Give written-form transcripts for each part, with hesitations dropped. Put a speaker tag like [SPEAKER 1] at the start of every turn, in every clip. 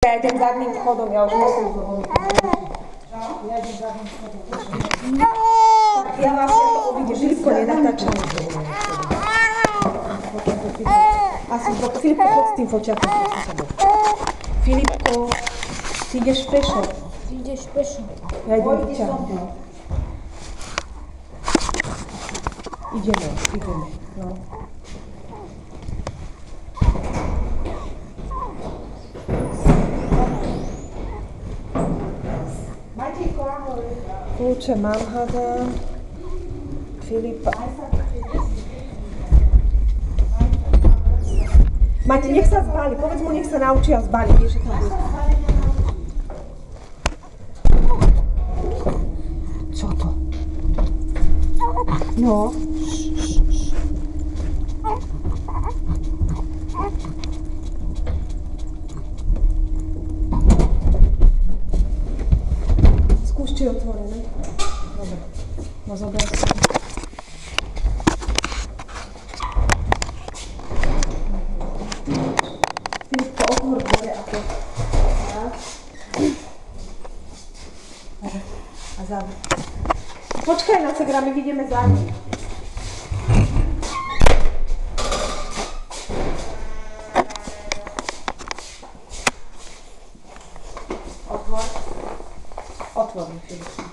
[SPEAKER 1] Ja idem zadným chodom, ja už musím zloviť. Ja idem zadným chodom. Ja vás to uvidím, Filipko nenatáčam. Asi Filipko, chod s tým foťakom. Filipko, ty ideš pešo.
[SPEAKER 2] Ty ideš pešo.
[SPEAKER 1] Ja idem vyťahnuť. Ideme. No. Kľúče mám, hádam. Filipa. Mati, nech sa zbali. Povedz mu, nech sa naučia zbaliť. Vieš, že tam bude. Čo to? No. Skúš, či je otvorené. Dobre. No zober si. Filipko, otvor dvere a to. Tak. A zavri. Počkaj na Segra, my vidíme za ním. Otvor mi, Filipko.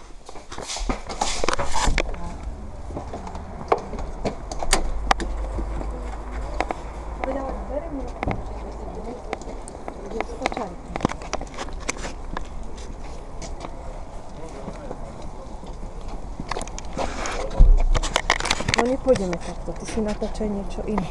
[SPEAKER 1] No nepôjdeme takto, ty si natáčaj niečo iné.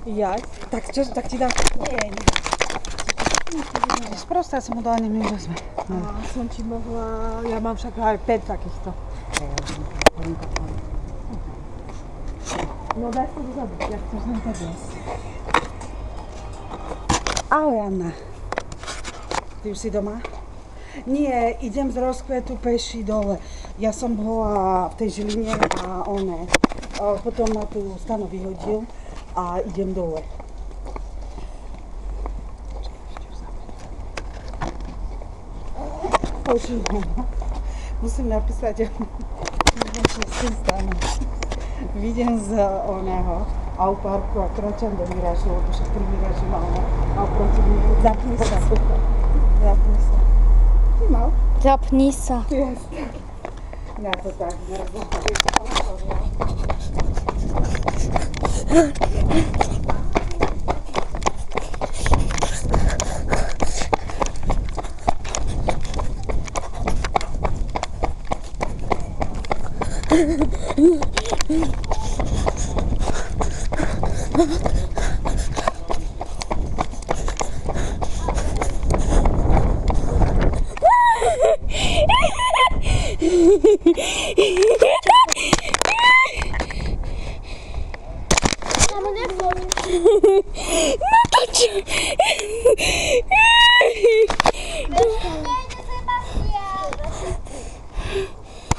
[SPEAKER 1] Ja? Tak čo, tak ti dám? Nie.
[SPEAKER 3] Sprosta som mu dala, nemôžeme.
[SPEAKER 1] No. Som ti mohla, ja mám však aj 5 takýchto. No daj sa dozadu, ja chceš len tak jesť.
[SPEAKER 3] Ahoj, Anna. Ty už si doma? Nie, idem z Rozkvetu peši dole. Ja som bola v tej Žiline a oné. Potom ma tu Stano vyhodil a idem dole. Musím napísať, vidím z oného Auparku a kročam do Mirážu, lebo však pri Miráži máme a oproti mne.
[SPEAKER 1] Zapni sa.
[SPEAKER 3] Zapni sa. Ty mal?
[SPEAKER 2] Zapni sa.
[SPEAKER 3] Jasne. Ja to tak nervózne.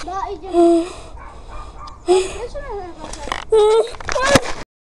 [SPEAKER 2] No, idziemy.